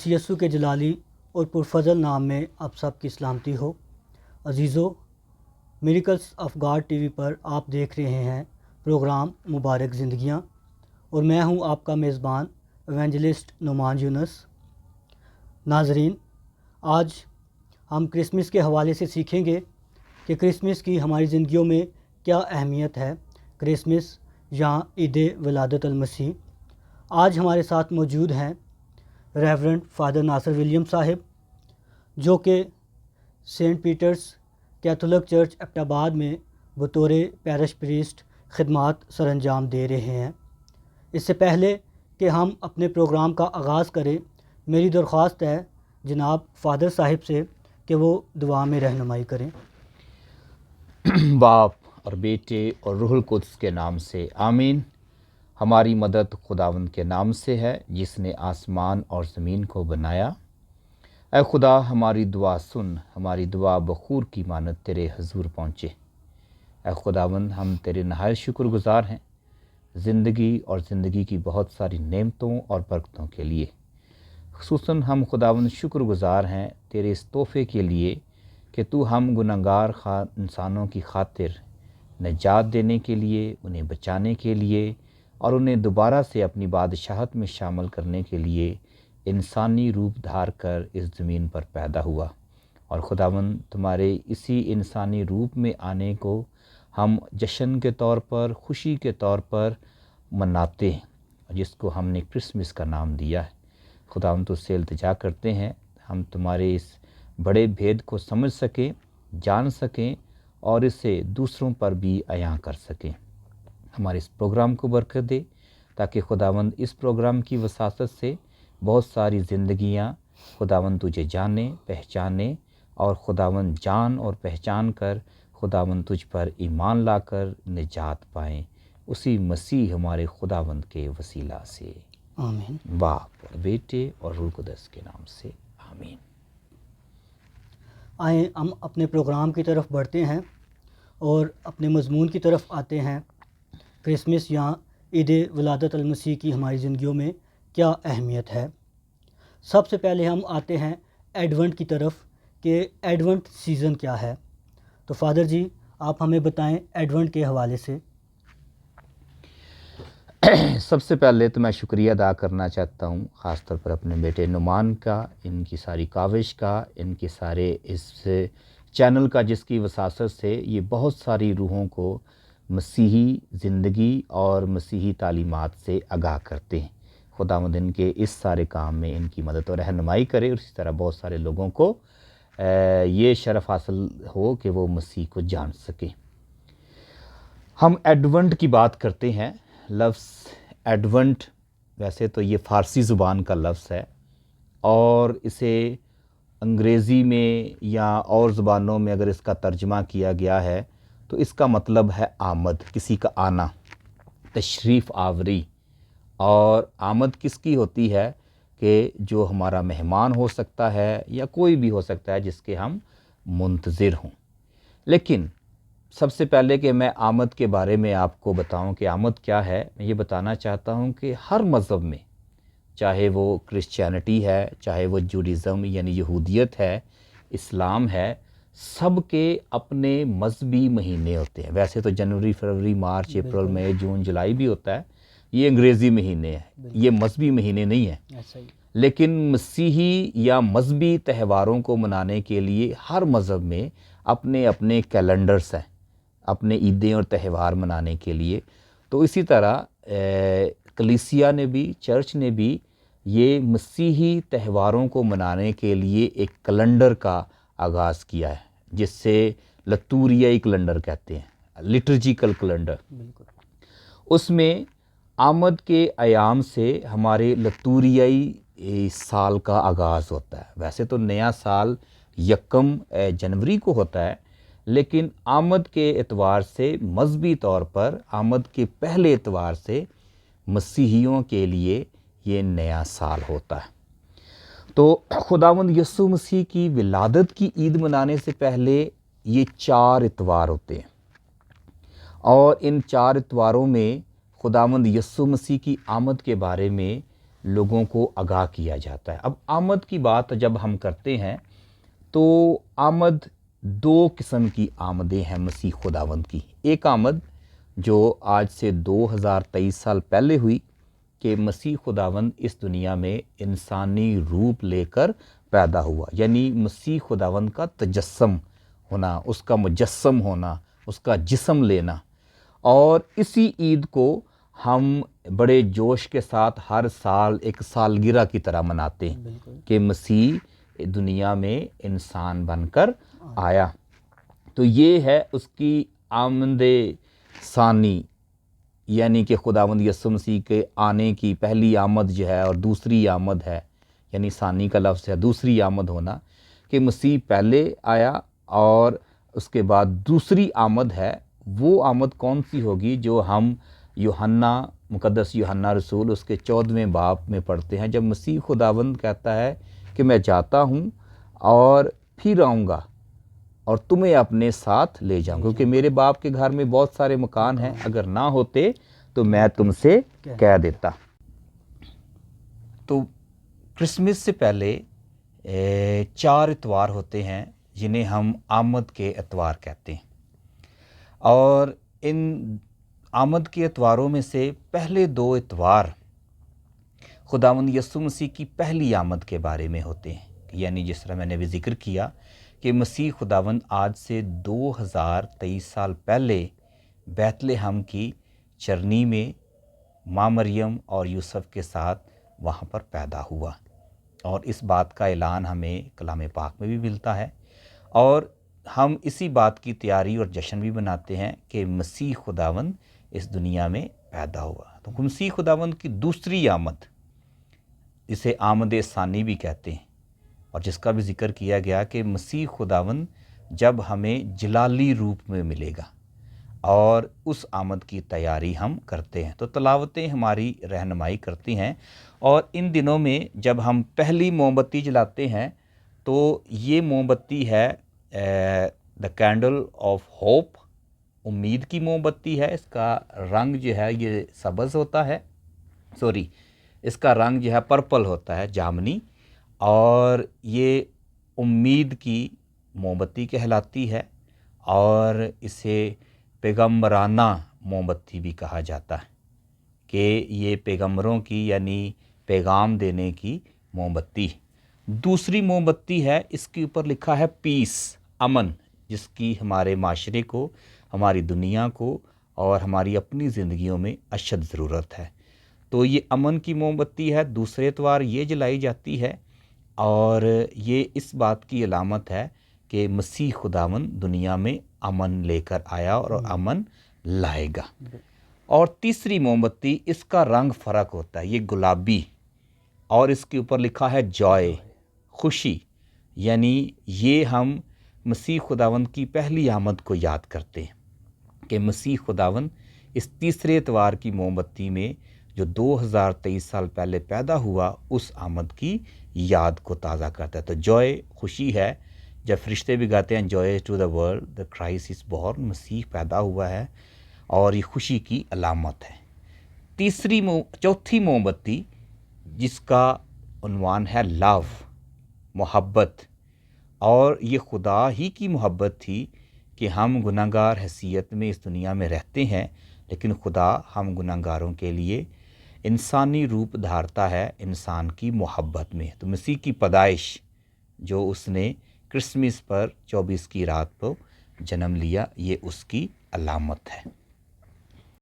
مسیح یسوع کے جلالی اور پرفضل نام میں آپ سب کی سلامتی ہو۔ عزیزو، میریکلز آف گاڈ ٹی وی پر آپ دیکھ رہے ہیں پروگرام مبارک زندگیاں، اور میں ہوں آپ کا میزبان ایونجلسٹ نعمان یونس۔ ناظرین، آج ہم کرسمس کے حوالے سے سیکھیں گے کہ کرسمس کی ہماری زندگیوں میں کیا اہمیت ہے، کرسمس یا عید ولادت المسیح۔ آج ہمارے ساتھ موجود ہیں ریورنڈ فادر ناصر ولیم صاحب، جو کہ Saint Peter's Catholic Church Abbottabad میں بطور پیرش پریسٹ خدمات سر انجام دے رہے ہیں۔ اس سے پہلے کہ ہم اپنے پروگرام کا آغاز کریں، میری درخواست ہے جناب فادر صاحب سے کہ وہ دعا میں رہنمائی کریں۔ باپ اور بیٹے اور روح القدس کے نام سے آمین۔ ہماری مدد خداوند کے نام سے ہے جس نے آسمان اور زمین کو بنایا۔ اے خدا، ہماری دعا سن، ہماری دعا بخور کی مانت تیرے حضور پہنچے۔ اے خداوند، ہم تیرے نہایت شکر گزار ہیں زندگی اور زندگی کی بہت ساری نعمتوں اور برکتوں کے لیے۔ خصوصاً ہم خداوند شکر گزار ہیں تیرے اس تحفے کے لیے کہ تو ہم گنہگار انسانوں کی خاطر نجات دینے کے لیے، انہیں بچانے کے لیے اور انہیں دوبارہ سے اپنی بادشاہت میں شامل کرنے کے لیے انسانی روپ دھار کر اس زمین پر پیدا ہوا۔ اور خداوند، تمہارے اسی انسانی روپ میں آنے کو ہم جشن کے طور پر، خوشی کے طور پر مناتے ہیں، جس کو ہم نے کرسمس کا نام دیا ہے۔ خداوند، تو سے التجا کرتے ہیں ہم تمہارے اس بڑے بھید کو سمجھ سکیں، جان سکیں اور اسے دوسروں پر بھی عیاں کر سکیں۔ ہمارے اس پروگرام کو برکت دے تاکہ خداوند اس پروگرام کی وساطت سے بہت ساری زندگیاں خداوند تجھے جانیں، پہچانیں اور خداوند جان اور پہچان کر خداوند تجھ پر ایمان لا کر نجات پائیں، اسی مسیح ہمارے خداوند کے وسیلہ سے آمین۔ باپ اور بیٹے اور روح القدس کے نام سے آمین۔ آئیں ہم اپنے پروگرام کی طرف بڑھتے ہیں اور اپنے مضمون کی طرف آتے ہیں، کرسمس یا عید ولادت المسیح کی ہماری زندگیوں میں کیا اہمیت ہے۔ سب سے پہلے ہم آتے ہیں ایڈونٹ کی طرف کہ ایڈونٹ سیزن کیا ہے۔ تو فادر جی، آپ ہمیں بتائیں ایڈونٹ کے حوالے سے۔ سب سے پہلے تو میں شکریہ ادا کرنا چاہتا ہوں خاص طور پر اپنے بیٹے نعمان کا، ان کی ساری کاوش کا، ان کے سارے اس چینل کا، جس کی وساطت سے یہ بہت ساری روحوں کو مسیحی زندگی اور مسیحی تعلیمات سے آگاہ کرتے ہیں۔ خداوند ان کے اس سارے کام میں ان کی مدد اور رہنمائی کرے، اور اسی طرح بہت سارے لوگوں کو یہ شرف حاصل ہو کہ وہ مسیح کو جان سکیں۔ ہم ایڈونٹ کی بات کرتے ہیں۔ لفظ ایڈونٹ ویسے تو یہ فارسی زبان کا لفظ ہے، اور اسے انگریزی میں یا اور زبانوں میں اگر اس کا ترجمہ کیا گیا ہے تو اس کا مطلب ہے آمد، کسی کا آنا، تشریف آوری۔ اور آمد کس کی ہوتی ہے کہ جو ہمارا مہمان ہو سکتا ہے یا کوئی بھی ہو سکتا ہے جس کے ہم منتظر ہوں۔ لیکن سب سے پہلے کہ میں آمد کے بارے میں آپ کو بتاؤں کہ آمد کیا ہے، میں یہ بتانا چاہتا ہوں کہ ہر مذہب میں، چاہے وہ کرسچینٹی ہے، چاہے وہ جوڈیزم یعنی یہودیت ہے، اسلام ہے، سب کے اپنے مذہبی مہینے ہوتے ہیں۔ ویسے تو جنوری، فروری، مارچ، اپریل، مئی، جون، جولائی بھی ہوتا ہے، یہ انگریزی مہینے ہیں، یہ مذہبی مہینے نہیں ہیں۔ لیکن مسیحی یا مذہبی تہواروں کو منانے کے لیے ہر مذہب میں اپنے اپنے کیلنڈرز ہیں، اپنے عیدیں اور تہوار منانے کے لیے۔ تو اسی طرح کلیسیا نے بھی، چرچ نے بھی یہ مسیحی تہواروں کو منانے کے لیے ایک کیلنڈر کا آغاز کیا ہے، جس سے لتوریائی کیلنڈر کہتے ہیں، لٹرجیکل کیلنڈر۔ اس میں آمد کے ایام سے ہمارے لتوریائی سال کا آغاز ہوتا ہے۔ ویسے تو نیا سال 1 جنوری کو ہوتا ہے، لیکن آمد کے اعتبار سے، مذہبی طور پر آمد کے پہلے اتوار سے مسیحیوں کے لیے یہ نیا سال ہوتا ہے۔ تو خداوند یسوع مسیح کی ولادت کی عید منانے سے پہلے یہ 4 اتوار ہوتے ہیں، اور ان 4 اتواروں میں خداوند یسوع مسیح کی آمد کے بارے میں لوگوں کو آگاہ کیا جاتا ہے۔ اب آمد کی بات جب ہم کرتے ہیں تو آمد دو قسم کی آمدیں ہیں مسیح خداوند کی۔ ایک آمد جو آج سے 2023 سال پہلے ہوئی کہ مسیح خداوند اس دنیا میں انسانی روپ لے کر پیدا ہوا، یعنی مسیح خداوند کا تجسم ہونا، اس کا مجسم ہونا، اس کا جسم لینا۔ اور اسی عید کو ہم بڑے جوش کے ساتھ ہر سال ایک سالگرہ کی طرح مناتے ہیں بالکل کہ مسیح دنیا میں انسان بن کر آیا۔ تو یہ ہے اس کی آمد ثانی، یعنی کہ خداوند یسوع مسیح کے آنے کی پہلی آمد جو ہے اور دوسری آمد ہے، یعنی ثانی کا لفظ ہے دوسری آمد ہونا، کہ مسیح پہلے آیا اور اس کے بعد دوسری آمد ہے۔ وہ آمد کون سی ہوگی جو ہم یوحنا مقدس یوحنا رسول اس کے 14ویں باب میں پڑھتے ہیں، جب مسیح خداوند کہتا ہے کہ میں جاتا ہوں اور پھر آؤں گا اور تمہیں اپنے ساتھ لے جاؤں، کیونکہ میرے باپ کے گھر میں بہت سارے مکان ہیں، اگر نہ ہوتے تو میں تم سے کہہ دیتا۔ تو کرسمس سے پہلے 4 اتوار ہوتے ہیں جنہیں ہم آمد کے اتوار کہتے ہیں، اور ان آمد کے اتواروں میں سے پہلے 2 اتوار خداوند یسوع مسیح کی پہلی آمد کے بارے میں ہوتے ہیں، یعنی جس طرح میں نے بھی ذکر کیا کہ مسیح خداوند آج سے 2023 سال پہلے بیت لحم کی چرنی میں ماں مریم اور یوسف کے ساتھ وہاں پر پیدا ہوا، اور اس بات کا اعلان ہمیں کلام پاک میں بھی ملتا ہے، اور ہم اسی بات کی تیاری اور جشن بھی مناتے ہیں کہ مسیح خداوند اس دنیا میں پیدا ہوا۔ تو مسیح خداوند کی دوسری آمد، اسے آمد ثانی بھی کہتے ہیں، اور جس کا بھی ذکر کیا گیا کہ مسیح خداوند جب ہمیں جلالی روپ میں ملے گا، اور اس آمد کی تیاری ہم کرتے ہیں۔ تو تلاوتیں ہماری رہنمائی کرتی ہیں، اور ان دنوں میں جب ہم پہلی موم بتی جلاتے ہیں تو یہ موم بتی ہے دا کینڈل آف ہوپ، امید کی موم بتی ہے۔ اس کا رنگ جو ہے یہ سبز ہوتا ہے، اس کا رنگ جو ہے پرپل ہوتا ہے، جامنی، اور یہ امید کی موم بتی کہلاتی ہے، اور اسے پیغمبرانہ موم بتی بھی کہا جاتا ہے کہ یہ پیغمبروں کی یعنی پیغام دینے کی موم بتی۔ دوسری موم بتی ہے، اس کے اوپر لکھا ہے پیس، امن، جس کی ہمارے معاشرے کو، ہماری دنیا کو اور ہماری اپنی زندگیوں میں اشد ضرورت ہے۔ تو یہ امن کی موم بتی ہے، دوسرے اتوار یہ جلائی جاتی ہے، اور یہ اس بات کی علامت ہے کہ مسیح خداوند دنیا میں امن لے کر آیا اور امن لائے گا۔ اور تیسری موم بتی، اس کا رنگ فرق ہوتا ہے، یہ گلابی، اور اس کے اوپر لکھا ہے جوائے، خوشی، یعنی یہ ہم مسیح خداوند کی پہلی آمد کو یاد کرتے ہیں کہ مسیح خداوند اس تیسرے اتوار کی موم بتی میں جو 2023 سال پہلے پیدا ہوا، اس آمد کی یاد کو تازہ کرتا ہے۔ تو جوائے خوشی ہے، جب فرشتے بھی گاتے ہیں joy to the world the Christ is born, مسیح پیدا ہوا ہے، اور یہ خوشی کی علامت ہے۔ چوتھی موم بتی جس کا عنوان ہے لو، محبت، اور یہ خدا ہی کی محبت تھی کہ ہم گناہ گار حیثیت میں اس دنیا میں رہتے ہیں، لیکن خدا ہم گناہ گاروں کے لیے انسانی روپ دھارتا ہے انسان کی محبت میں۔ تو مسیح کی پیدائش جو اس نے کرسمس پر 24 کی رات کو جنم لیا، یہ اس کی علامت ہے۔